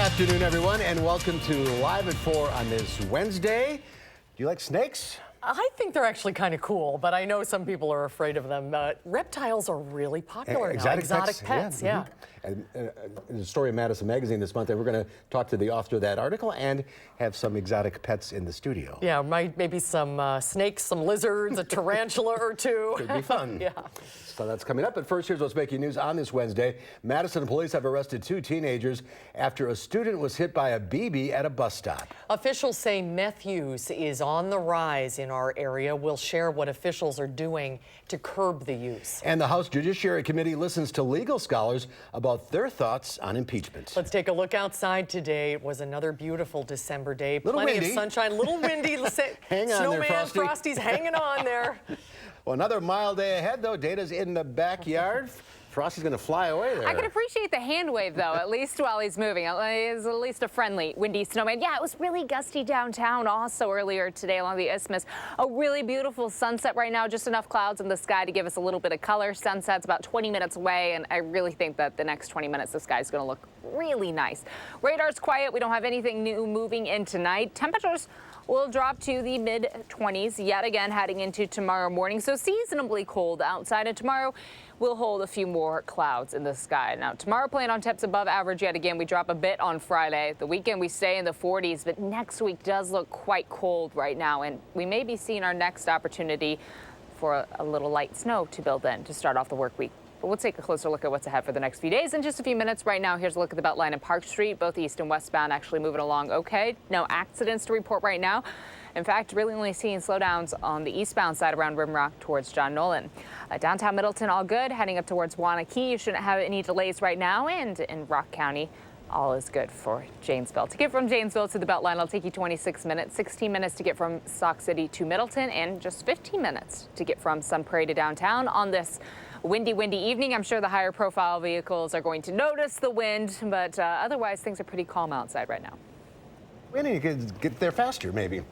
afternoon, everyone, and welcome to Live at 4 on this Wednesday. Do you like snakes? I think they're actually kind of cool, but I know some people are afraid of them. Reptiles are really popular now. Exotic pets, yeah. And in the story of Madison magazine this month, we're going to talk to the author of that article and have some exotic pets in the studio. Yeah, maybe some snakes, some lizards, a tarantula or two. Could be fun. Yeah. So that's coming up. But first, here's what's making news on this Wednesday. Madison police have arrested 2 teenagers after a student was hit by a BB at a bus stop. Officials say meth use is on the rise in our area. We'll share what officials are doing to curb the use. And the House Judiciary Committee listens to legal scholars about their thoughts on impeachment. Let's take a look outside today. It was another beautiful December day. Little Plenty windy. of sunshine, a little windy. Hang on Snowman there, Frosty. Frosty's hanging on there. Well, another mild day ahead, though. Data's in the backyard. Frosty's going to fly away there. I can appreciate the hand wave, though, at least while he's moving. It's at least a friendly, windy snowman. Yeah, it was really gusty downtown also earlier today along the isthmus. A really beautiful sunset right now, just enough clouds in the sky to give us a little bit of color. Sunset's about 20 minutes away, and I really think that the next 20 minutes the sky's going to look really nice. Radar's quiet. We don't have anything new moving in tonight. Temperatures will drop to the mid-20s yet again heading into tomorrow morning. So seasonably cold outside, and tomorrow we'll hold a few more clouds in the sky. Now tomorrow playing on temps above average yet again. We drop a bit on Friday. The weekend we stay in the 40s, but next week does look quite cold right now, and we may be seeing our next opportunity for a little light snow to build in to start off the work week. But we'll take a closer look at what's ahead for the next few days in just a few minutes. Right now, here's a look at the Beltline and Park Street. Both east and westbound actually moving along okay. No accidents to report right now. In fact, really only seeing slowdowns on the eastbound side around Rimrock towards John Nolan. Downtown Middleton, all good. Heading up towards Wanakee, you shouldn't have any delays right now. And in Rock County, all is good for Janesville. To get from Janesville to the Beltline, it'll take you 26 minutes, 16 minutes to get from Sauk City to Middleton, and just 15 minutes to get from Sun Prairie to downtown on this windy evening. I'm sure the higher profile vehicles are going to notice the wind, but otherwise things are pretty calm outside right now. We need to get there faster, maybe.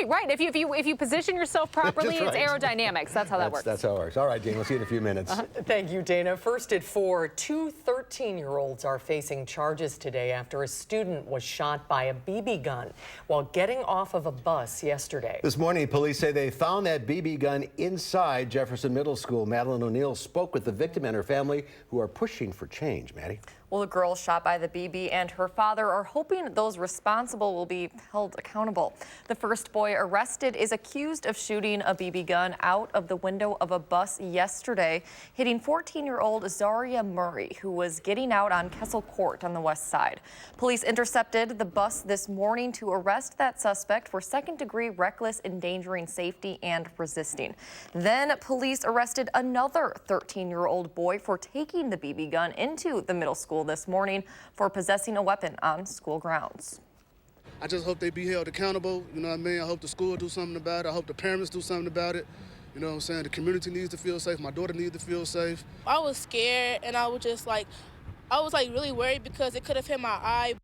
Right. If you position yourself properly, That's right. It's aerodynamics. That's how that works. That's how it works. All right, Dana, we'll see you in a few minutes. Thank you, Dana. First at 4, 2 13-year-olds are facing charges today after a student was shot by a BB gun while getting off of a bus yesterday. This morning, police say they found that BB gun inside Jefferson Middle School. Madeline O'Neill spoke with the victim and her family, who are pushing for change. Maddie? Well, the girl shot by the BB and her father are hoping those responsible will be held accountable. The first boy arrested is accused of shooting a BB gun out of the window of a bus yesterday, hitting 14-year-old Zaria Murray, who was getting out on Kessel Court on the west side. Police intercepted the bus this morning to arrest that suspect for second-degree reckless endangering safety and resisting. Then police arrested another 13-year-old boy for taking the BB gun into the middle school this morning for possessing a weapon on school grounds. I just hope they be held accountable, you know what I mean? I hope the school do something about it. I hope the parents do something about it. You know what I'm saying? The community needs to feel safe. My daughter needs to feel safe. I was scared, and I was really worried because it could have hit my eye.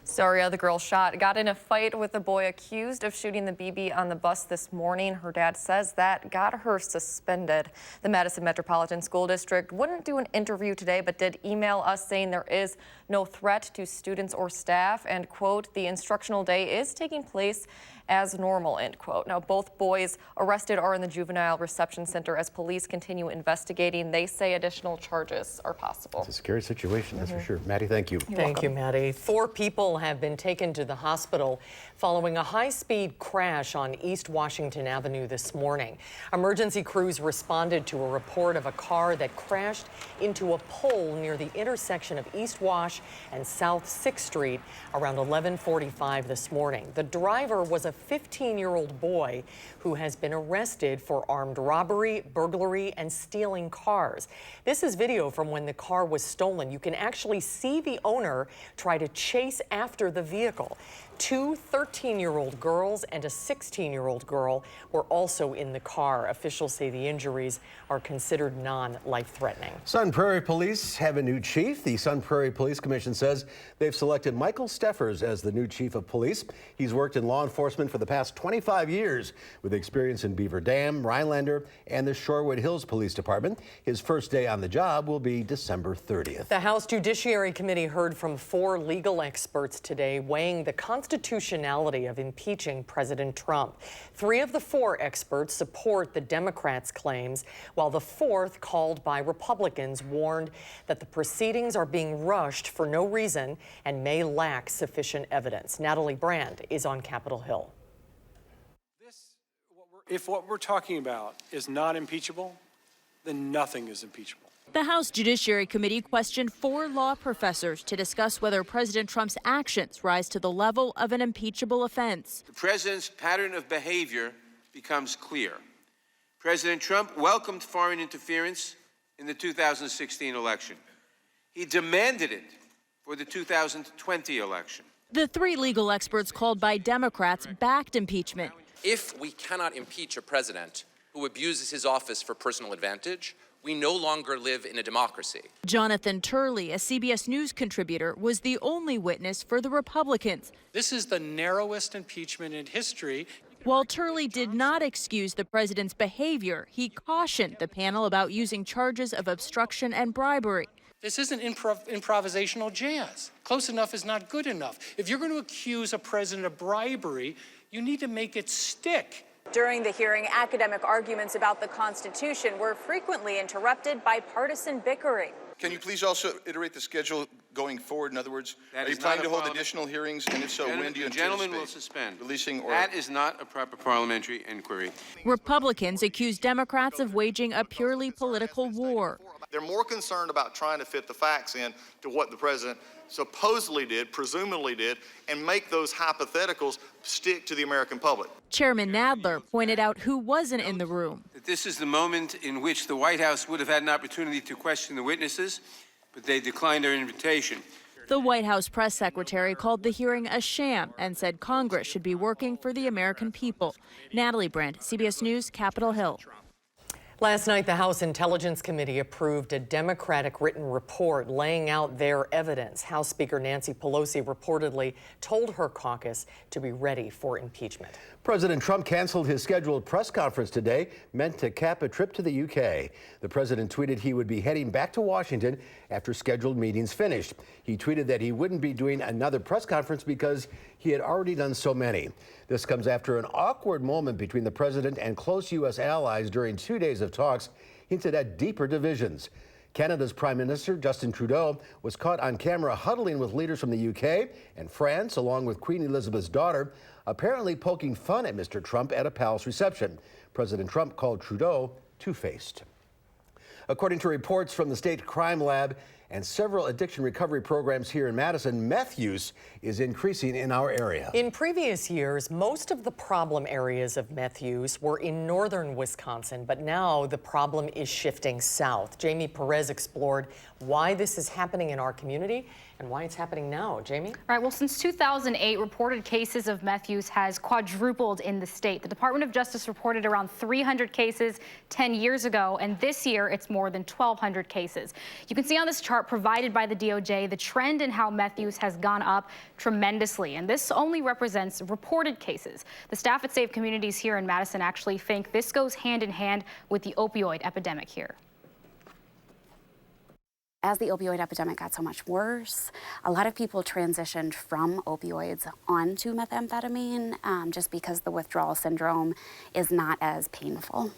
Zaria, the girl shot, got in a fight with the boy accused of shooting the BB on the bus this morning. Her dad says that got her suspended. The Madison Metropolitan School District wouldn't do an interview today, but did email us saying there is no threat to students or staff, and, quote, the instructional day is taking place as normal, end quote. Now, both boys arrested are in the Juvenile Reception Center as police continue investigating. They say additional charges are possible. It's a scary situation, that's for sure. Maddie, thank you. Thank you, Maddie. 4 people have been taken to the hospital following a high-speed crash on East Washington Avenue this morning. Emergency crews responded to a report of a car that crashed into a pole near the intersection of East Wash and South 6th Street around 11:45 this morning. The driver was a 15-year-old boy who has been arrested for armed robbery, burglary, and stealing cars. This is video from when the car was stolen. You can actually see the owner try to chase after the vehicle. 2 13-year-old girls and a 16-year-old girl were also in the car. Officials say the injuries are considered non-life-threatening. Sun Prairie Police have a new chief. The Sun Prairie Police Commission says they've selected Michael Steffers as the new chief of police. He's worked in law enforcement policeman for the past 25 years with experience in Beaver Dam, Rhinelander, and the Shorewood Hills Police Department. His first day on the job will be December 30th. The House Judiciary Committee heard from 4 legal experts today weighing the constitutionality of impeaching President Trump. 3 of the 4 experts support the Democrats' claims, while the 4th, called by Republicans, warned that the proceedings are being rushed for no reason and may lack sufficient evidence. Natalie Brand is on Capitol Hill. If what we're talking about is not impeachable, then nothing is impeachable. The House Judiciary Committee questioned 4 law professors to discuss whether President Trump's actions rise to the level of an impeachable offense. The president's pattern of behavior becomes clear. President Trump welcomed foreign interference in the 2016 election. He demanded it for the 2020 election. The 3 legal experts called by Democrats backed impeachment. If we cannot impeach a president who abuses his office for personal advantage, we no longer live in a democracy. Jonathan Turley, a CBS News contributor, was the only witness for the Republicans. This is the narrowest impeachment in history. While Turley did not excuse the president's behavior, he cautioned the panel about using charges of obstruction and bribery. This isn't improvisational jazz. Close enough is not good enough. If you're going to accuse a president of bribery, you need to make it stick. During the hearing, academic arguments about the Constitution were frequently interrupted by partisan bickering. Can you please also iterate the schedule going forward? In other words, are you planning to hold additional hearings? And if so, when do you anticipate? Gentlemen will suspend. Releasing or that is not a proper parliamentary inquiry. Republicans accused Democrats of waging a purely political war. They're more concerned about trying to fit the facts in to what the president supposedly did, presumably did, and make those hypotheticals stick to the American public. Chairman Nadler pointed out who wasn't in the room. This is the moment in which the White House would have had an opportunity to question the witnesses, but they declined our invitation. The White House press secretary called the hearing a sham and said Congress should be working for the American people. Natalie Brand, CBS News, Capitol Hill. Last night, the House Intelligence Committee approved a Democratic written report laying out their evidence. House Speaker Nancy Pelosi reportedly told her caucus to be ready for impeachment. President Trump canceled his scheduled press conference today, meant to cap a trip to the UK. The president tweeted he would be heading back to Washington after scheduled meetings finished. He tweeted that he wouldn't be doing another press conference because he had already done so many. This comes after an awkward moment between the president and close U.S. allies during 2 days of talks hinted at deeper divisions. Canada's Prime Minister Justin Trudeau was caught on camera huddling with leaders from the UK and France, along with Queen Elizabeth's daughter, apparently poking fun at Mr. Trump at a palace reception. President Trump called Trudeau two-faced. According to reports from the state crime lab and several addiction recovery programs here in Madison, meth use is increasing in our area. In previous years, most of the problem areas of meth use were in northern Wisconsin, but now the problem is shifting south. Jamie Perez explored why this is happening in our community and why it's happening now. Jamie? All right, well, since 2008, reported cases of meth use has quadrupled in the state. The Department of Justice reported around 300 cases 10 years ago, and this year it's more than 1,200 cases. You can see on this chart provided by the DOJ the trend in how meth use has gone up tremendously, and this only represents reported cases. The staff at Save Communities here in Madison actually think this goes hand in hand with the opioid epidemic here. As the opioid epidemic got so much worse, a lot of people transitioned from opioids onto methamphetamine just because the withdrawal syndrome is not as painful.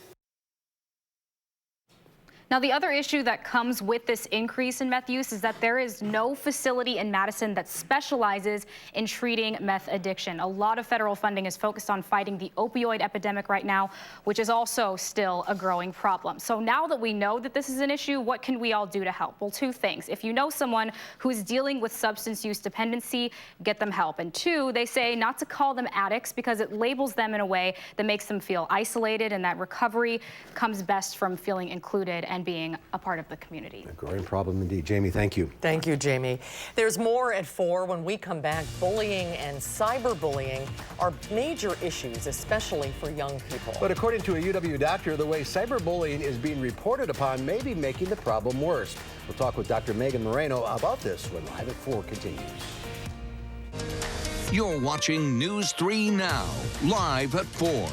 Now, the other issue that comes with this increase in meth use is that there is no facility in Madison that specializes in treating meth addiction. A lot of federal funding is focused on fighting the opioid epidemic right now, which is also still a growing problem. So now that we know that this is an issue, what can we all do to help? Well, 2 things. If you know someone who's dealing with substance use dependency, get them help. And 2, they say not to call them addicts because it labels them in a way that makes them feel isolated, and that recovery comes best from feeling included and being a part of the community. A growing problem indeed. Jamie, thank you. Thank you, Jamie. There's more at 4 when we come back. Bullying and cyberbullying are major issues, especially for young people. But according to a UW doctor, the way cyberbullying is being reported upon may be making the problem worse. We'll talk with Dr. Megan Moreno about this when Live at 4 continues. You're watching News 3 Now, live at 4.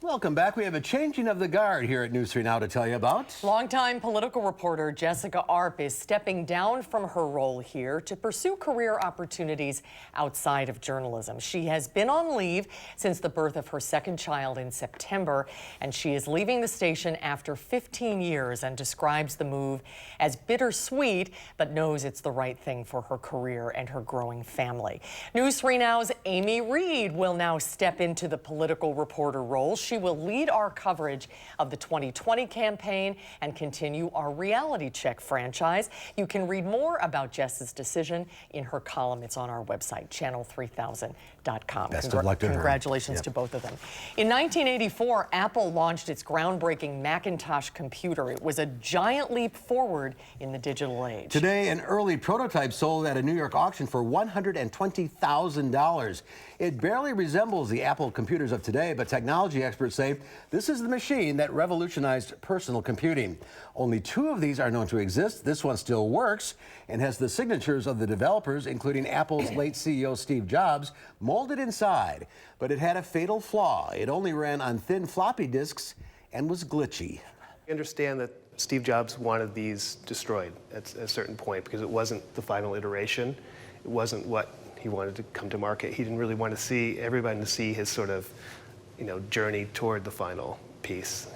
Welcome back. We have a changing of the guard here at News 3 Now to tell you about. Longtime political reporter Jessica Arp is stepping down from her role here to pursue career opportunities outside of journalism. She has been on leave since the birth of her second child in September, and she is leaving the station after 15 years and describes the move as bittersweet, but knows it's the right thing for her career and her growing family. News 3 Now's Amy Reed will now step into the political reporter role. She will lead our coverage of the 2020 campaign and continue our reality check franchise. You can read more about Jess's decision in her column. It's on our website, channel3000.com. Best of luck to her. Congratulations to both of them. In 1984, Apple launched its groundbreaking Macintosh computer. It was a giant leap forward in the digital age. Today, an early prototype sold at a New York auction for $120,000. It barely resembles the Apple computers of today, but technology experts say this is the machine that revolutionized personal computing. Only 2 of these are known to exist. This one still works and has the signatures of the developers, including Apple's late CEO Steve Jobs, molded inside. But it had a fatal flaw. It only ran on thin floppy disks and was glitchy. I understand that Steve Jobs wanted these destroyed at a certain point because it wasn't the final iteration. It wasn't what he wanted to come to market. He didn't really want to see everybody to see his sort of, journey toward the final piece.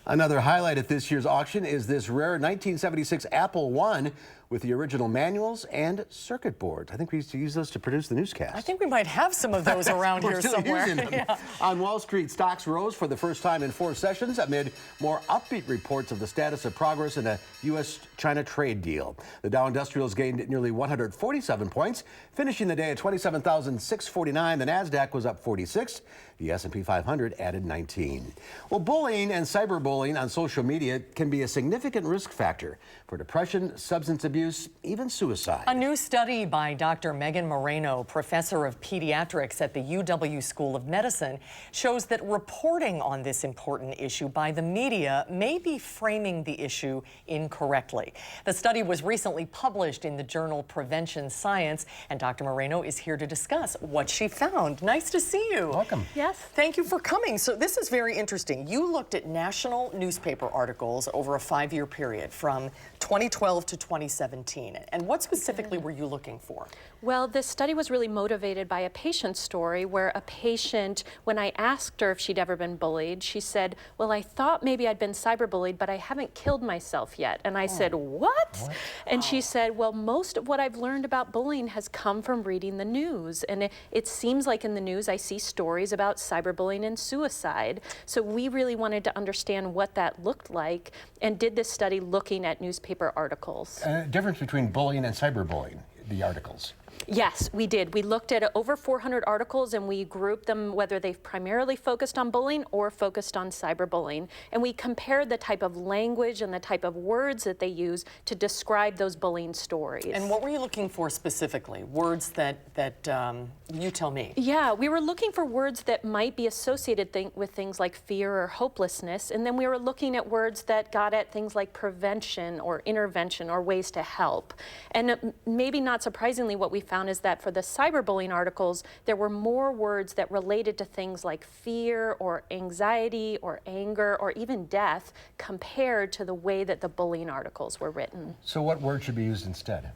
Another highlight at this year's auction is this rare 1976 Apple I with the original manuals and circuit boards. I think we used to use those to produce the newscast. I think we might have some of those around here somewhere. Yeah. On Wall Street, stocks rose for the first time in 4 sessions amid more upbeat reports of the status of progress in a U.S.-China trade deal. The Dow Industrials gained nearly 147 points, finishing the day at 27,649. The Nasdaq was up 46. The S&P 500 added 19. Well, bullying and cyberbullying on social media can be a significant risk factor for depression, substance abuse, even suicide. A new study by Dr. Megan Moreno, professor of pediatrics at the UW School of Medicine, shows that reporting on this important issue by the media may be framing the issue incorrectly. The study was recently published in the journal Prevention Science, and Dr. Moreno is here to discuss what she found. Nice to see you. Welcome. Yes. Thank you for coming. So this is very interesting. You looked at national newspaper articles over a 5-year period from 2012 to 2017. And what specifically were you looking for? Well, this study was really motivated by a patient story where a patient, when I asked her if she'd ever been bullied, she said, well, I thought maybe I'd been cyberbullied, but I haven't killed myself yet. And I said, what? And she said, well, most of what I've learned about bullying has come from reading the news. And it seems like in the news I see stories about cyberbullying and suicide. So we really wanted to understand what that looked like and did this study looking at newspaper articles. Difference between bullying and cyberbullying, the articles. Yes, we did. We looked at over 400 articles and we grouped them whether they've primarily focused on bullying or focused on cyberbullying. And we compared the type of language and the type of words that they use to describe those bullying stories. And what were you looking for specifically? Words that you tell me. Yeah, we were looking for words that might be associated with things like fear or hopelessness. And then we were looking at words that got at things like prevention or intervention or ways to help. And maybe not surprisingly, what we found is that for the cyberbullying articles, there were more words that related to things like fear or anxiety or anger or even death compared to the way that the bullying articles were written. So what word should be used instead?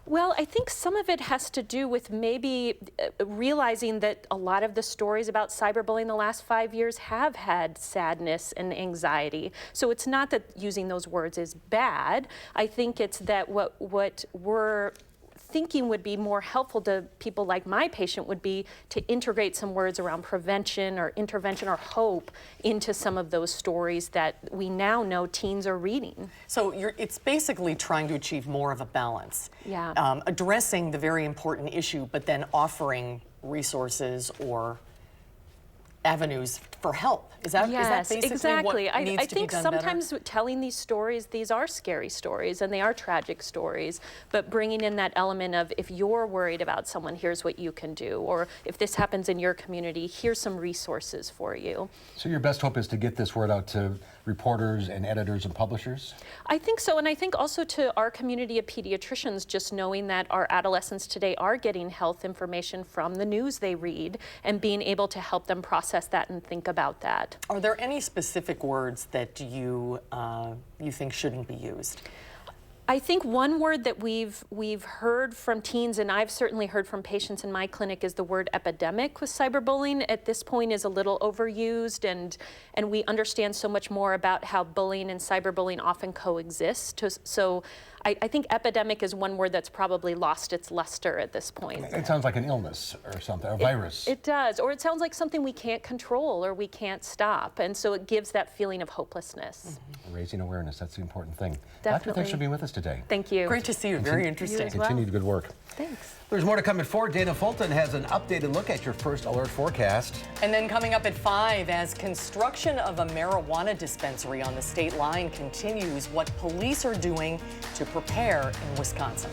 Well, I think some of it has to do with maybe realizing that a lot of the stories about cyberbullying the last 5 years have had sadness and anxiety. So it's not that using those words is bad. I think it's that what we're thinking would be more helpful to people like my patient would be to integrate some words around prevention or intervention or hope into some of those stories that we now know teens are reading. So it's basically trying to achieve more of a balance. Yeah. Addressing the very important issue, but then offering resources or avenues for help. Is that basically exactly. what needs I to be think done sometimes better? telling these stories, these are scary stories and they are tragic stories, but bringing in that element of if you're worried about someone, here's what you can do, or if this happens in your community, here's some resources for you. So your best hope is to get this word out to reporters and editors and publishers? I think so, and I think also to our community of pediatricians, just knowing that our adolescents today are getting health information from the news they read and being able to help them process that and think about that. Are there any specific words that you think shouldn't be used? I think one word that we've heard from teens, and I've certainly heard from patients in my clinic, is the word epidemic with cyberbullying. At this point is a little overused, and we understand so much more about how bullying and cyberbullying often coexist. So I think epidemic is one word that's probably lost its luster at this point. It sounds like an illness or something, a virus. It does, or it sounds like something we can't control or we can't stop, and so it gives that feeling of hopelessness. Raising awareness, that's the important thing. Definitely. Doctor, thanks for being with us today. Thank you. Great to see you. Very interesting. You as well. Continued good work. Thanks. There's more to come at 4. Dana Fulton has an updated look at your first alert forecast. And then coming up at 5, as construction of a marijuana dispensary on the state line continues, what police are doing to prepare in Wisconsin.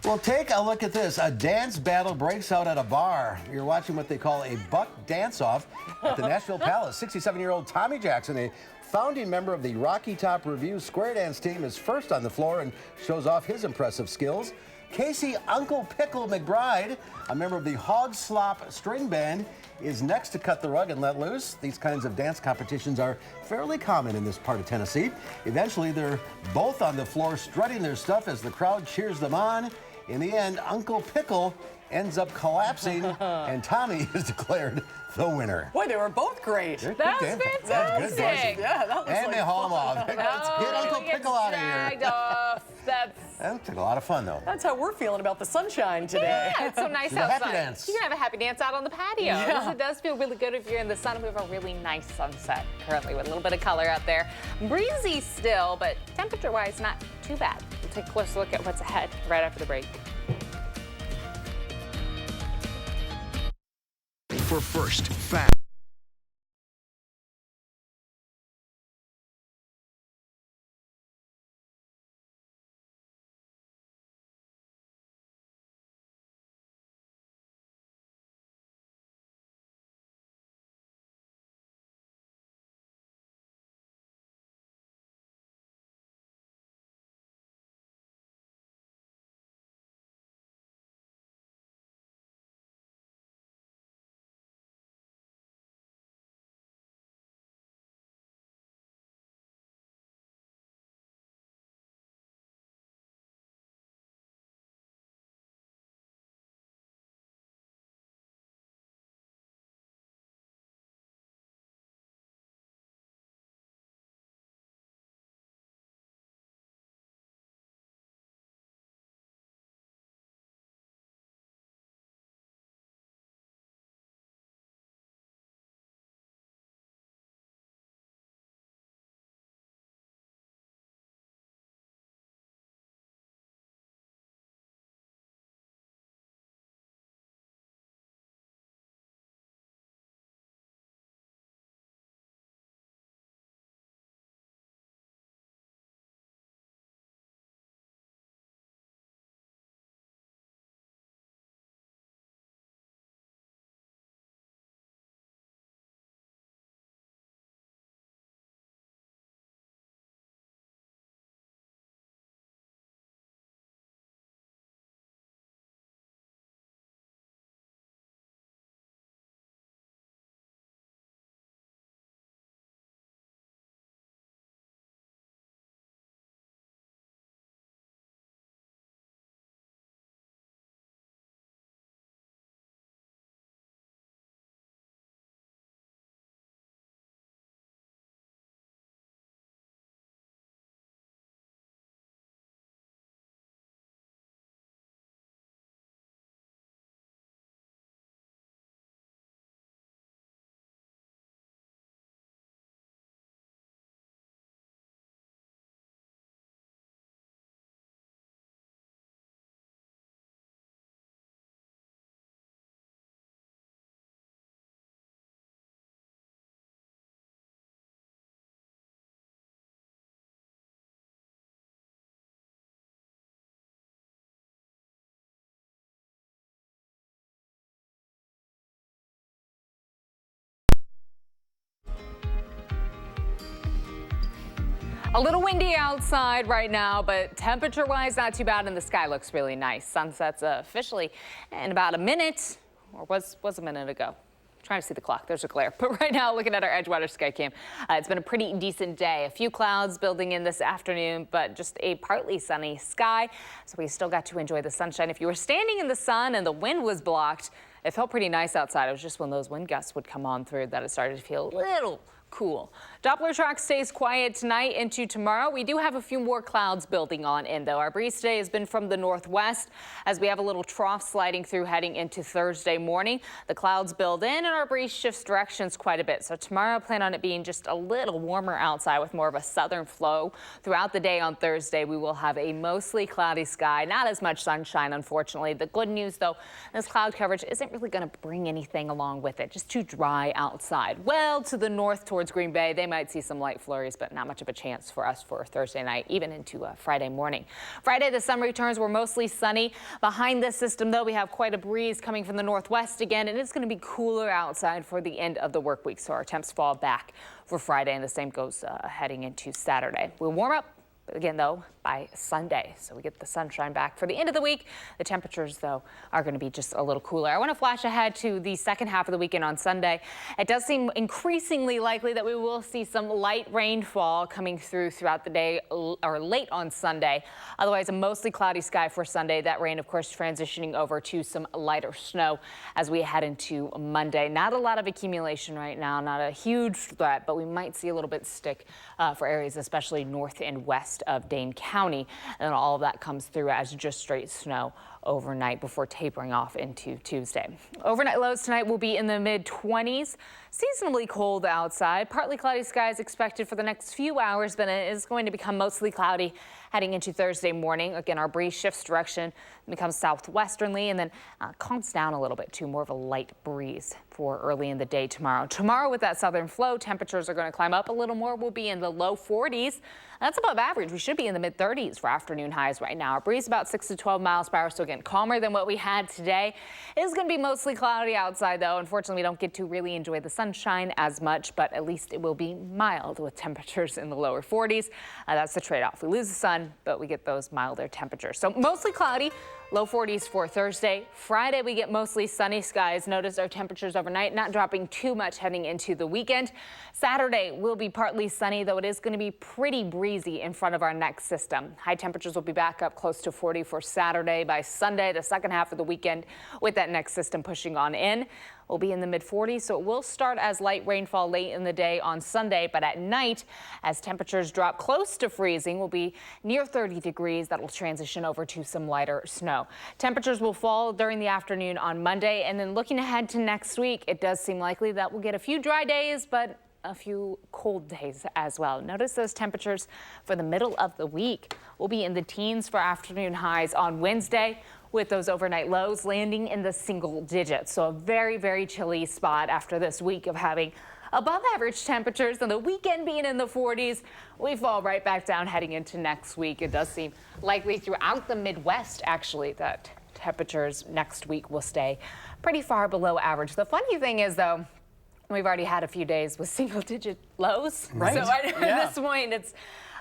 Well, take a look at this. A dance battle breaks out at a bar. You're watching what they call a buck dance-off at the Nashville Palace. 67-year-old Tommy Jackson, a founding member of the Rocky Top Revue square dance team, is first on the floor and shows off his impressive skills. Casey Uncle Pickle McBride, a member of the Hog Slop String Band, is next to cut the rug and let loose. These kinds of dance competitions are fairly common in this part of Tennessee. Eventually, they're both on the floor strutting their stuff as the crowd cheers them on. In the end, Uncle Pickle ends up collapsing, and Tommy is declared the winner. Boy, they were both great. That was fantastic. Yeah, that was And like they haul him off. Let's get Uncle Pickle out of dragged here. off. That took a lot of fun, though. That's how we're feeling about the sunshine today. Yeah, it's so nice It's a happy outside. dance. You can have a happy dance out on the patio. Yeah. It does feel really good if you're in the sun. We have a really nice sunset currently with a little bit of color out there. Breezy still, but temperature-wise, not too bad. We'll take a closer look at what's ahead right after the break. For first, fast. A little windy outside right now, but temperature-wise, not too bad, and the sky looks really nice. Sunset's officially in about a minute, or was a minute ago. Trying to see the clock. There's a glare. But right now, looking at our Edgewater sky cam, it's been a pretty decent day. A few clouds building in this afternoon, but just a partly sunny sky. So we still got to enjoy the sunshine. If you were standing in the sun and the wind was blocked, it felt pretty nice outside. It was just when those wind gusts would come on through that it started to feel a little cool. Doppler track stays quiet tonight into tomorrow. We do have a few more clouds building on in, though. Our breeze today has been from the northwest as we have a little trough sliding through heading into Thursday morning. The clouds build in and our breeze shifts directions quite a bit. So tomorrow, plan on it being just a little warmer outside with more of a southern flow. Throughout the day on Thursday, we will have a mostly cloudy sky, not as much sunshine, unfortunately. The good news, though, this cloud coverage isn't really going to bring anything along with it. Just too dry outside. Well, to the north towards Green Bay, they might might see some light flurries, but not much of a chance for us for Thursday night, even into Friday morning. Friday, the sun returns. We're mostly sunny. Behind this system, though, we have quite a breeze coming from the northwest again, and it's going to be cooler outside for the end of the work week. So our temps fall back for Friday, and the same goes heading into Saturday. We'll warm up again, though, by Sunday. So we get the sunshine back for the end of the week. The temperatures, though, are going to be just a little cooler. I want to flash ahead to the second half of the weekend on Sunday. It does seem increasingly likely that we will see some light rainfall coming throughout the day or late on Sunday. Otherwise, a mostly cloudy sky for Sunday. That rain, of course, transitioning over to some lighter snow as we head into Monday. Not a lot of accumulation right now, not a huge threat, but we might see a little bit stick for areas, especially north and west of Dane County, and all of that comes through as just straight snow overnight before tapering off into Tuesday. Overnight lows tonight will be in the mid-20s. Seasonably cold outside. Partly cloudy skies expected for the next few hours, but it is going to become mostly cloudy heading into Thursday morning. Again, our breeze shifts direction, becomes southwesterly, and then calms down a little bit to more of a light breeze for early in the day tomorrow. Tomorrow, with that southern flow, temperatures are going to climb up a little more. We'll be in the low 40s. That's above average. We should be in the mid-30s for afternoon highs right now. Our breeze about 6 to 12 miles per hour, so again, calmer than what we had today. It is going to be mostly cloudy outside, though. Unfortunately, we don't get to really enjoy the sunshine as much, but at least it will be mild with temperatures in the lower 40s. That's the trade-off. We lose the sun, but we get those milder temperatures. So mostly cloudy. Low 40s for Thursday. Friday, we get mostly sunny skies. Notice our temperatures overnight not dropping too much heading into the weekend. Saturday will be partly sunny, though it is going to be pretty breezy in front of our next system. High temperatures will be back up close to 40 for Saturday. By Sunday, the second half of the weekend, with that next system pushing on in, we'll be in the mid-40s, so it will start as light rainfall late in the day on Sunday, but at night, as temperatures drop close to freezing, we'll be near 30 degrees. That will transition over to some lighter snow. Temperatures will fall during the afternoon on Monday, and then looking ahead to next week, it does seem likely that we'll get a few dry days, but a few cold days as well. Notice those temperatures for the middle of the week. We'll be in the teens for afternoon highs on Wednesday, with those overnight lows landing in the single digits. So a very, very chilly spot after this week of having above average temperatures and the weekend being in the 40s. We fall right back down heading into next week. It does seem likely throughout the Midwest, actually, that temperatures next week will stay pretty far below average. The funny thing is, though, we've already had a few days with single digit lows. Right. So at this point, it's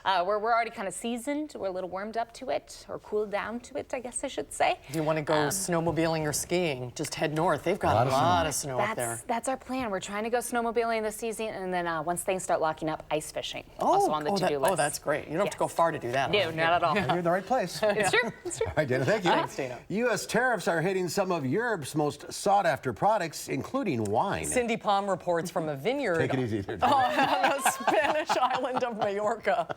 we're already kind of seasoned. We're a little warmed up to it, or cooled down to it, I guess I should say. If you want to go snowmobiling or skiing, just head north. They've got a lot of snow up there. That's our plan. We're trying to go snowmobiling this season, and then once things start locking up, ice fishing. Also on the to-do list. Oh, that's great. You don't have to go far to do that. No, not at all. You're in the right place. It's true. It's true. All right, Dana, thank you. Thanks, Dana. U.S. tariffs are hitting some of Europe's most sought-after products, including wine. Cindy Palm reports from a vineyard. Take it easy there. On the Spanish island of Majorca.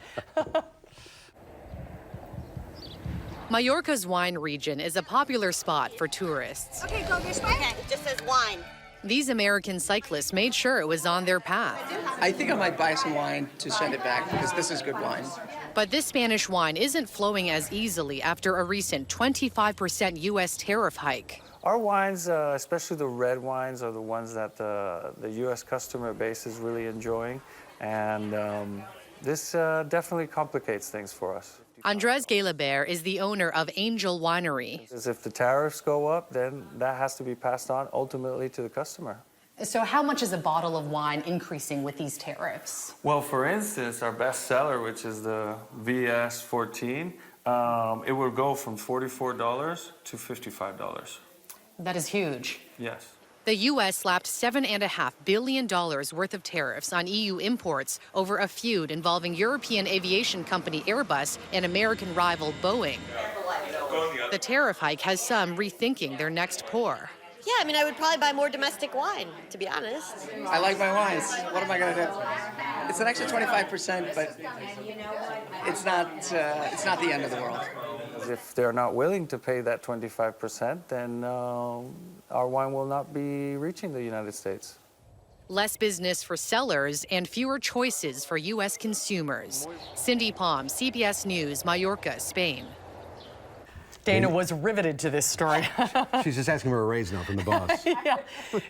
Majorca's wine region is a popular spot for tourists. Okay, go this way. Okay, it just says wine. These American cyclists made sure it was on their path. I think I might buy some wine to send it back because this is good wine. But this Spanish wine isn't flowing as easily after a recent 25% U.S. tariff hike. Our wines, especially the red wines, are the ones that the U.S. customer base is really enjoying. And this definitely complicates things for us. Andres Galabert is the owner of Angel Winery. If the tariffs go up, then that has to be passed on ultimately to the customer. So how much is a bottle of wine increasing with these tariffs? Well, for instance, our best seller, which is the VS14, it will go from $44 to $55. That is huge. Yes. The U.S. slapped $7.5 billion worth of tariffs on EU imports over a feud involving European aviation company Airbus and American rival Boeing. The tariff hike has some rethinking their next pour. Yeah, I mean, I would probably buy more domestic wine, to be honest. I like my wines. What am I going to do? It's an extra 25%, but it's not the end of the world. If they're not willing to pay that 25%, then our wine will not be reaching the United States. Less business for sellers and fewer choices for U.S. consumers. Cindy Palm, CBS News, Majorca, Spain. Dana was riveted to this story. She's just asking for a raise now from the boss. Yeah.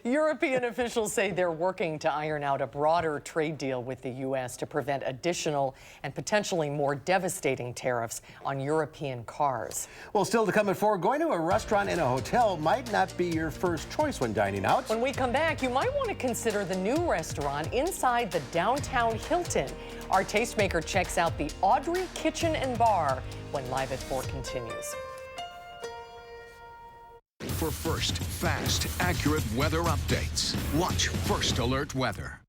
European officials say they're working to iron out a broader trade deal with the U.S. to prevent additional and potentially more devastating tariffs on European cars. Well, still to come at 4, going to a restaurant in a hotel might not be your first choice when dining out. When we come back, you might want to consider the new restaurant inside the downtown Hilton. Our tastemaker checks out the Audrey Kitchen and Bar when Live at 4 continues. For first, fast, accurate weather updates, watch First Alert Weather.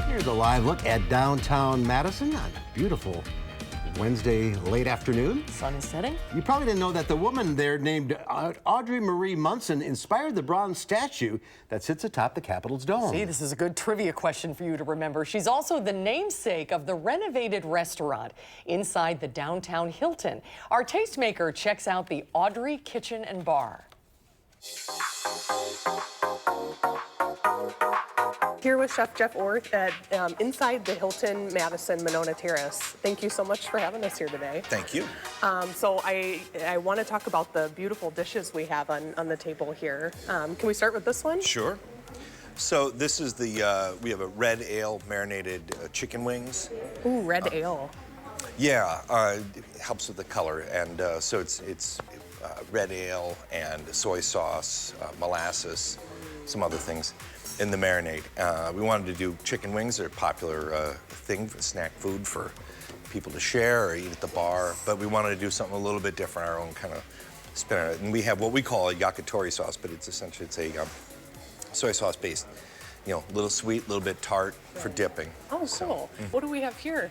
Here's a live look at downtown Madison on a beautiful Wednesday late afternoon. Sun is setting. You probably didn't know that the woman there named Audrey Marie Munson inspired the bronze statue that sits atop the Capitol's dome. See, this is a good trivia question for you to remember. She's also the namesake of the renovated restaurant inside the downtown Hilton. Our tastemaker checks out the Audrey Kitchen and Bar. Here with Chef Jeff Orth at inside the Hilton Madison Monona Terrace. Thank you so much for having us here today. Thank you. So I want to talk about the beautiful dishes we have on the table here. Can we start with this one? Sure. So this is the, we have a red ale marinated chicken wings. Ooh, red ale. Yeah, it helps with the color. And so it's red ale and soy sauce, molasses, some other things in the marinade. We wanted to do chicken wings. They're a popular thing, snack food for people to share or eat at the bar, but we wanted to do something a little bit different, our own kind of spin on it. And we have what we call a yakitori sauce, but it's essentially, it's a soy sauce based you know, a little sweet, a little bit tart for dipping. Oh, cool. What do we have here?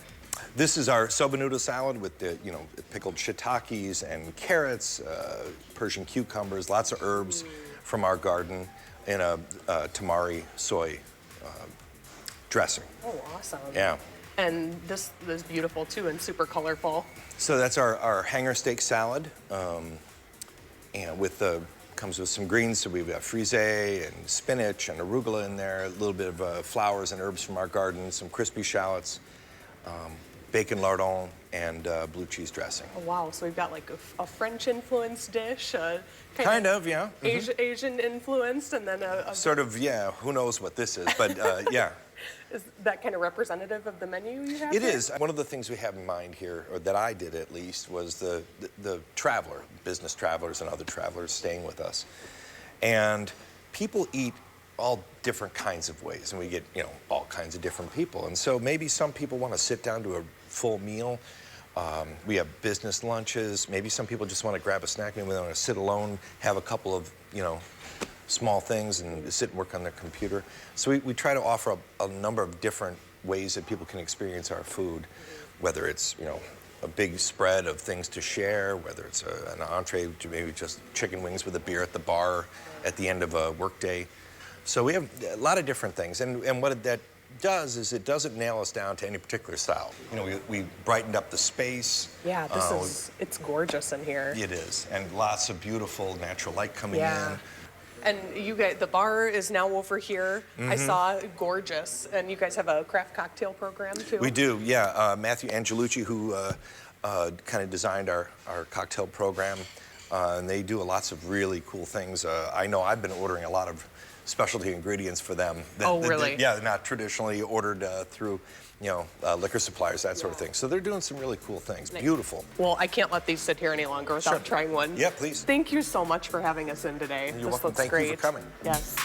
This is our soba noodle salad with the, you know, pickled shiitakes and carrots, Persian cucumbers, lots of herbs from our garden in a tamari soy dressing. Oh, awesome. Yeah. And this is beautiful too and super colorful. So that's our hanger steak salad, and comes with some greens. So we've got frise and spinach and arugula in there, a little bit of flowers and herbs from our garden, some crispy shallots, bacon lardon, and blue cheese dressing. Oh, wow. So we've got like a French influenced dish, Kind of, yeah. Asian influenced, and then a sort of, yeah. Who knows what this is, but yeah. Is that kind of representative of the menu you have? It here? is. One of the things we have in mind here, or that I did at least, was the traveler, business travelers and other travelers staying with us. And people eat all different kinds of ways, and we get, you know, all kinds of different people. And so maybe some people want to sit down to a full meal. We have business lunches. Maybe some people just want to grab a snack. Maybe they want to sit alone, have a couple of, you know, small things and sit and work on their computer. So we try to offer a number of different ways that people can experience our food, whether it's, you know, a big spread of things to share, whether it's an entree, maybe just chicken wings with a beer at the bar at the end of a workday. So we have a lot of different things, and what that does is it doesn't nail us down to any particular style. You know, we brightened up the space. Yeah, it's gorgeous in here. It is, and lots of beautiful natural light coming in. And you guys, the bar is now over here. I saw, gorgeous. And you guys have a craft cocktail program too? We do, yeah. Matthew Angelucci, who kind of designed our cocktail program, and they do lots of really cool things. I know I've been ordering a lot of specialty ingredients for them. Really? Yeah, not traditionally ordered through, you know, liquor suppliers, that sort of thing. So they're doing some really cool things. Beautiful. Well, I can't let these sit here any longer without trying one. Yeah, please. Thank you so much for having us in today. You're this welcome. looks Thank great. you for coming. Yes.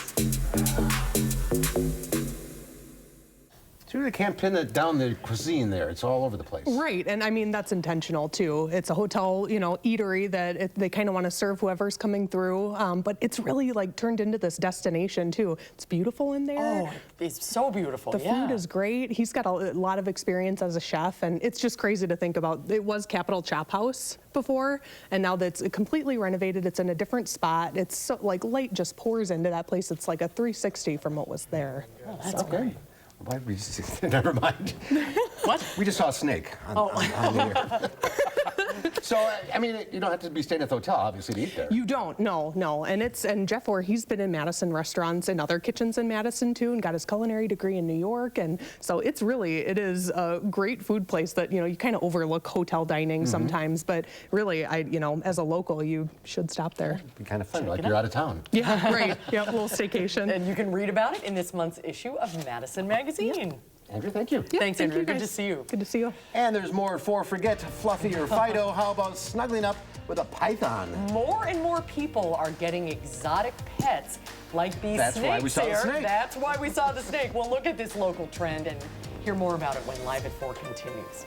So you really can't pin it down the cuisine there. It's all over the place. Right, and I mean, that's intentional too. It's a hotel, you know, eatery that they kind of want to serve whoever's coming through, but it's really like turned into this destination too. It's beautiful in there. Oh, it's so beautiful, The food is great. He's got a lot of experience as a chef, and it's just crazy to think about. It was Capitol Chop House before, and now that's completely renovated. It's in a different spot. It's so, like, light just pours into that place. It's like a 360 from what was there. Oh, that's great. Why we just, never mind. What? We just saw a snake on the air. So, I mean, you don't have to be staying at the hotel, obviously, to eat there. You don't, no. And Jeff Orr, he's been in Madison restaurants and other kitchens in Madison too, and got his culinary degree in New York. And so it is a great food place that, you know, you kind of overlook hotel dining sometimes, but really, you know, as a local, you should stop there. It'd be kind of fun, like you're out of town. Yeah, right. Yep, a little staycation. And you can read about it in this month's issue of Madison Magazine. Andrew, thank you. Yeah, Thanks, thank Andrew. you Good guys. to see you. Good to see you. And there's more for Forget Fluffy or Fido. How about snuggling up with a python? More and more people are getting exotic pets like these That's snakes why we saw the here. snake. That's why we saw the snake. Well, look at this local trend and hear more about it when Live at 4 continues.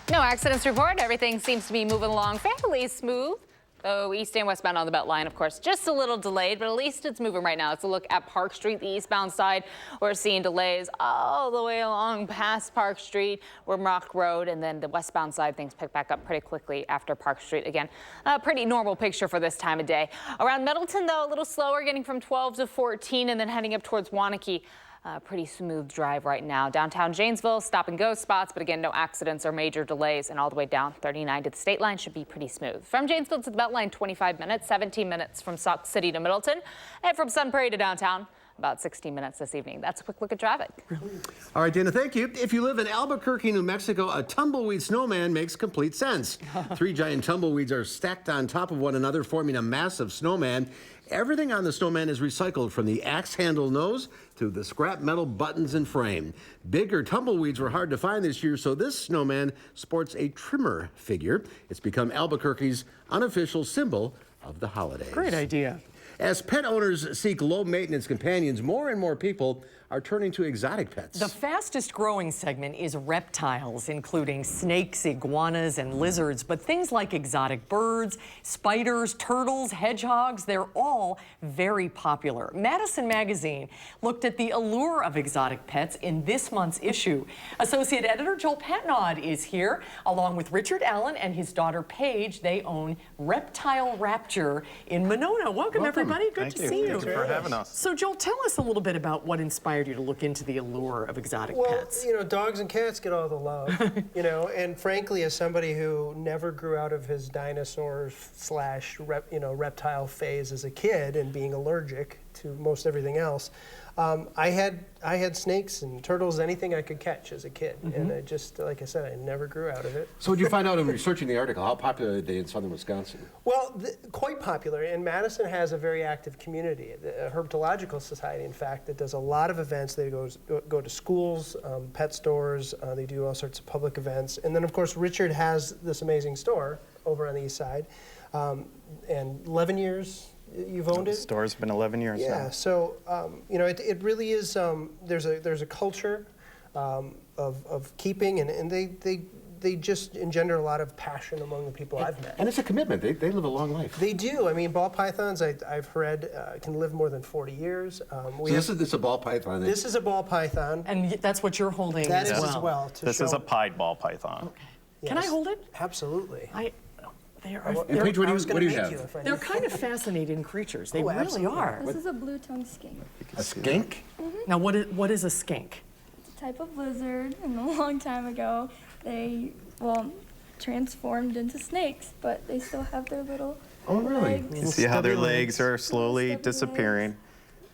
No accidents report. Everything seems to be moving along fairly smooth. Oh, east and westbound on the Beltline, of course, just a little delayed, but at least it's moving right now. Let's look at Park Street, the eastbound side. We're seeing delays all the way along past Park Street, Rimrock Road, and then the westbound side, things pick back up pretty quickly after Park Street. Again, a pretty normal picture for this time of day. Around Middleton, though, a little slower, getting from 12 to 14, and then heading up towards Waunakee. Pretty smooth drive right now. Downtown Janesville, stop and go spots, but again, no accidents or major delays. And all the way down 39 to the state line should be pretty smooth. From Janesville to the Beltline, 25 minutes, 17 minutes from Sauk City to Middleton, and from Sun Prairie to downtown, about 16 minutes this evening. That's a quick look at traffic. All right, Dana, thank you. If you live in Albuquerque, New Mexico, a tumbleweed snowman makes complete sense. 3 giant tumbleweeds are stacked on top of one another, forming a massive snowman. Everything on the snowman is recycled, from the axe handle nose to the scrap metal buttons and frame. Bigger tumbleweeds were hard to find this year, so this snowman sports a trimmer figure. It's become Albuquerque's unofficial symbol of the holidays. Great idea. As pet owners seek low-maintenance companions, more and more people are turning to exotic pets. The fastest growing segment is reptiles, including snakes, iguanas, and lizards. But things like exotic birds, spiders, turtles, hedgehogs, they're all very popular. Madison magazine looked at the allure of exotic pets in this month's issue. Associate editor Joel Patnaud is here, along with Richard Allen and his daughter Paige. They own Reptile Rapture in Monona. Welcome everybody. Good to see you. Thank you for having us. So Joel, tell us a little bit about what inspired you to look into the allure of exotic pets. Well, you know, dogs and cats get all the love, you know, and frankly, as somebody who never grew out of his dinosaur / reptile phase as a kid and being allergic to most everything else, I had snakes and turtles, anything I could catch as a kid, and I just, like I said, I never grew out of it. So what did you find out in researching the article? How popular are they in southern Wisconsin? Well, quite popular, and Madison has a very active community. The Herpetological Society, in fact, that does a lot of events. They go to schools, pet stores, they do all sorts of public events, and then of course Richard has this amazing store over on the east side, and 11 years you've owned it? The store's been 11 years now. Yeah, so you know, it really is. There's a culture of keeping, and they just engender a lot of passion among the people I've met. And it's a commitment. They live a long life. They do. I mean, ball pythons, I've read, can live more than 40 years. So this is a ball python. This is a ball python. And that's what you're holding that as is well. as well. This is a pied ball python. Okay. Yes. Can I hold it? Absolutely. Paige, what do you have? They're kind of fascinating creatures. They really absolutely. are. This is a blue-tongued skink. A skink? Now, what is a skink? It's a type of lizard, and a long time ago, they, transformed into snakes, but they still have their little legs. You see how their legs are slowly disappearing.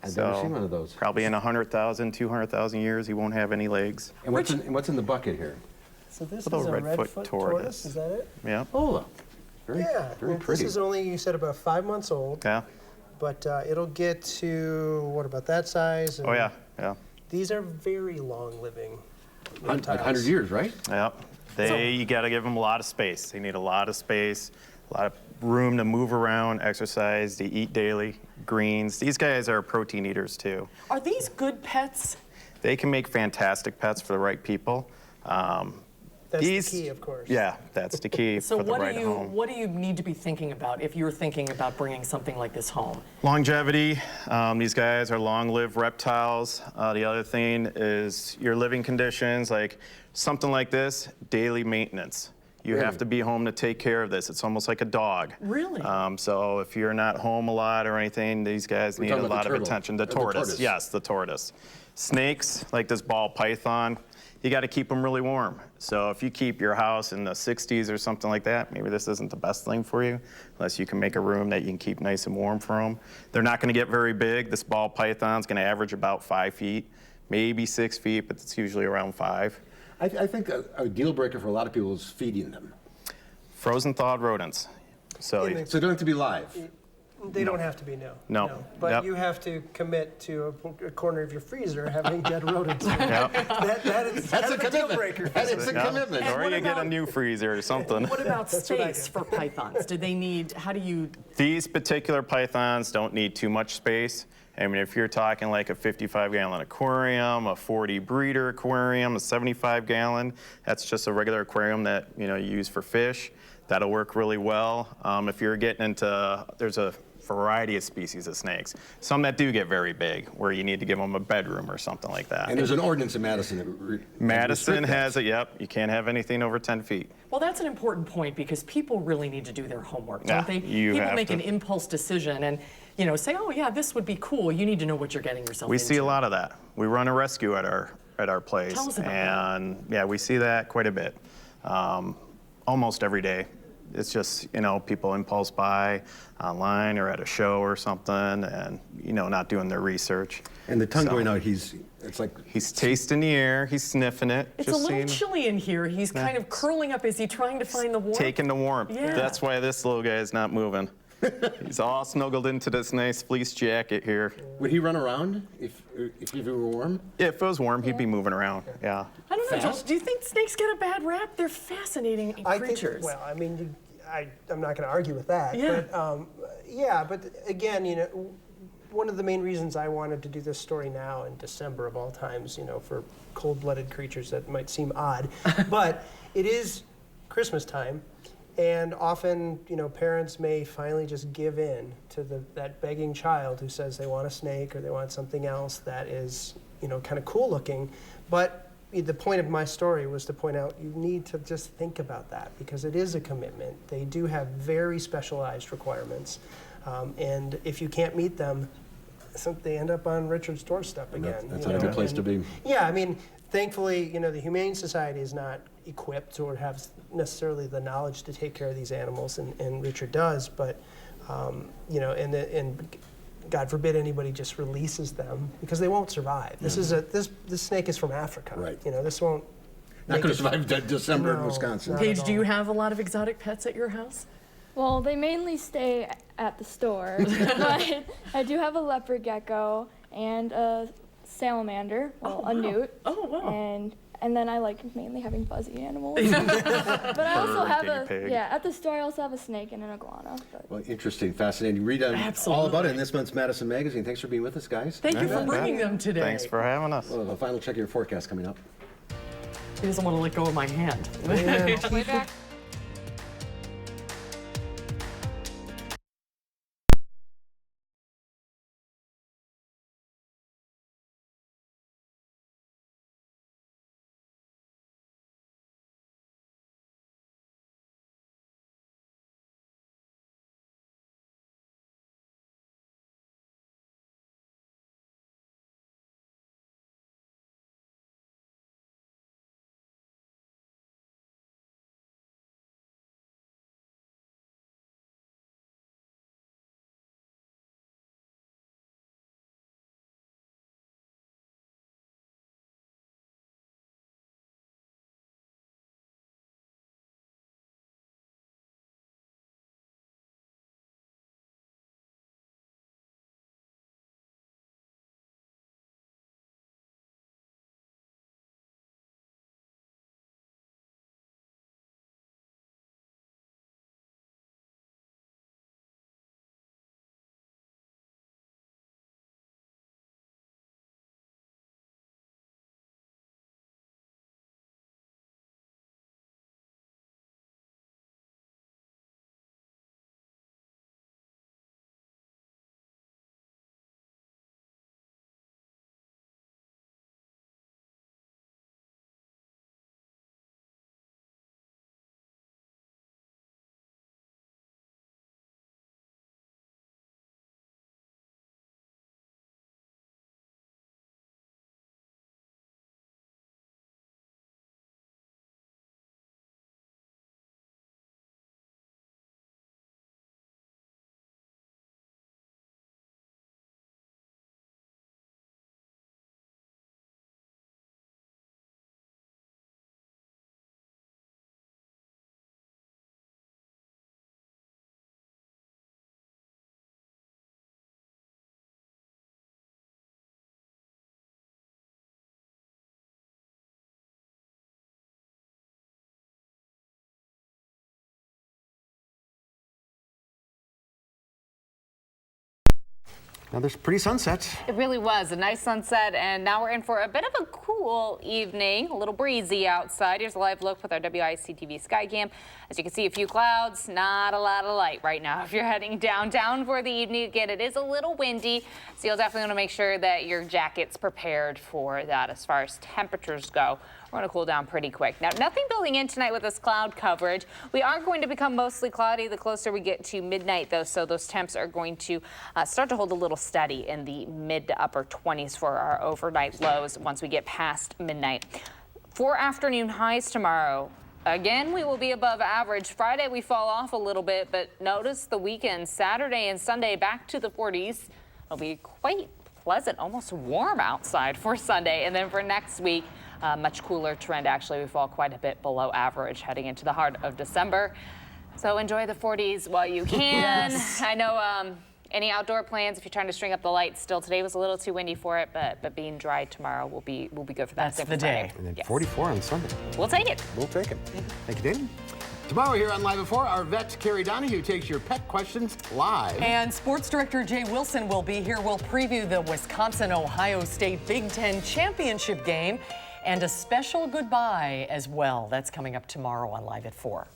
I've never seen one of those. Probably in 100,000, 200,000 years, he won't have any legs. And what's in the bucket here? So this Little is a redfoot tortoise. Is that it? Yeah. Oh, very pretty. This is only, you said, about 5 months old. Yeah. But it'll get to, what, about that size? Oh, yeah, yeah. These are very long-living Like reptiles. 100 years, right? Yeah. You got to give them a lot of space. They need a lot of space, a lot of room to move around, exercise, to eat daily, greens. These guys are protein eaters, too. Are these good pets? They can make fantastic pets for the right people. That's the key, of course. Yeah, that's the key So for the right home. what do you need to be thinking about if you're thinking about bringing something like this home? Longevity. These guys are long-lived reptiles. The other thing is your living conditions, like something like this, daily maintenance. You have to be home to take care of this. It's almost like a dog. Really? So if you're not home a lot or anything, these guys need a lot of attention. The tortoise. Yes, the tortoise. Snakes, like this ball python, you got to keep them really warm. So if you keep your house in the 60s or something like that, maybe this isn't the best thing for you, unless you can make a room that you can keep nice and warm for them. They're not going to get very big. This ball python's going to average about 5 feet, maybe 6 feet, but it's usually around 5. I think a deal breaker for a lot of people is feeding them. Frozen thawed rodents. So they don't have to be live. They don't have to be, no. No. But Yep. you have to commit to a corner of your freezer having dead rodents. Yep. That's a deal breaker. That is a commitment. Or you get a new freezer or something. What about space for pythons? Do they need, how do you? These particular pythons don't need too much space. I mean, if you're talking like a 55-gallon aquarium, a 40 breeder aquarium, a 75-gallon, that's just a regular aquarium that you use for fish. That'll work really well. If you're getting into, there's a variety of species of snakes. Some that do get very big, where you need to give them a bedroom or something like that. And there's an ordinance in Madison that Madison has it, yep. You can't have anything over 10 feet. Well, that's an important point because people really need to do their homework, don't Yeah, they? you People have make to. an impulse decision and say, oh yeah, this would be cool. You need to know what you're getting yourself We into. see a lot of that. We run a rescue at our place. Tell us about and yeah, we see that quite a bit. Almost every day. It's just, people impulse buy online or at a show or something and, not doing their research. And the tongue going out, he's tasting the air, he's sniffing it. It's a little chilly in here. He's kind of curling up. Is he trying to find the warmth? Taking the warmth. Yeah. That's why this little guy is not moving. He's all snuggled into this nice fleece jacket here. Would he run around if you were warm? If it was warm, he'd be moving around, yeah. I don't know, Josh, do you think snakes get a bad rap? They're fascinating creatures. I'm not going to argue with that. Yeah. But again, one of the main reasons I wanted to do this story now in December of all times, for cold-blooded creatures, that might seem odd, but it is Christmas time. And often, parents may finally just give in to that begging child who says they want a snake or they want something else that is, kind of cool looking. But the point of my story was to point out you need to just think about that because it is a commitment. They do have very specialized requirements. And if you can't meet them, they end up on Richard's doorstep again. That's not a good place to be. Yeah, I mean, thankfully, the Humane Society is not equipped or has necessarily the knowledge to take care of these animals, and Richard does, but, and God forbid anybody just releases them because they won't survive. This is this snake is from Africa. Right. This won't. Not going to survive December in Wisconsin. Paige, do you have a lot of exotic pets at your house? Well, they mainly stay at the store, but I do have a leopard gecko and a salamander, a newt. Oh, wow. And then I like mainly having fuzzy animals. But I also have at the store I also have a snake and an iguana. But. Well, interesting, fascinating. Read all about it in this month's Madison Magazine. Thanks for being with us, guys. Thank you for bringing them today. Thanks for having us. Well, a final check of your forecast coming up. He doesn't want to let go of my hand. Way back. Another pretty sunset. It really was a nice sunset, and now we're in for a bit of a cool evening, a little breezy outside. Here's a live look with our WISC-TV sky cam. As you can see, a few clouds, not a lot of light right now. If you're heading downtown for the evening, again, it is a little windy, so you'll definitely want to make sure that your jacket's prepared for that. As far as temperatures go, we're going to cool down pretty quick. Now, nothing building in tonight with this cloud coverage. We are going to become mostly cloudy the closer we get to midnight, though, so those temps are going to start to hold a little steady in the mid to upper 20s for our overnight lows once we get past midnight. For afternoon highs tomorrow, again, we will be above average. Friday, we fall off a little bit, but notice the weekend, Saturday and Sunday, back to the 40s. It'll be quite pleasant, almost warm outside for Sunday. And then for next week, much cooler trend. Actually, we fall quite a bit below average heading into the heart of December. So enjoy the 40s while you can. Yes. I know any outdoor plans, if you're trying to string up the lights, still today was a little too windy for it, but being dry tomorrow will be good for that. That's the day. And then 44 on Sunday. We'll take it. We'll take it. Thank you, Dave. Tomorrow here on Live at 4, our vet, Carrie Donahue, takes your pet questions live. And sports director Jay Wilson will be here. We'll preview the Wisconsin-Ohio State Big Ten championship game and a special goodbye as well. That's coming up tomorrow on Live at 4.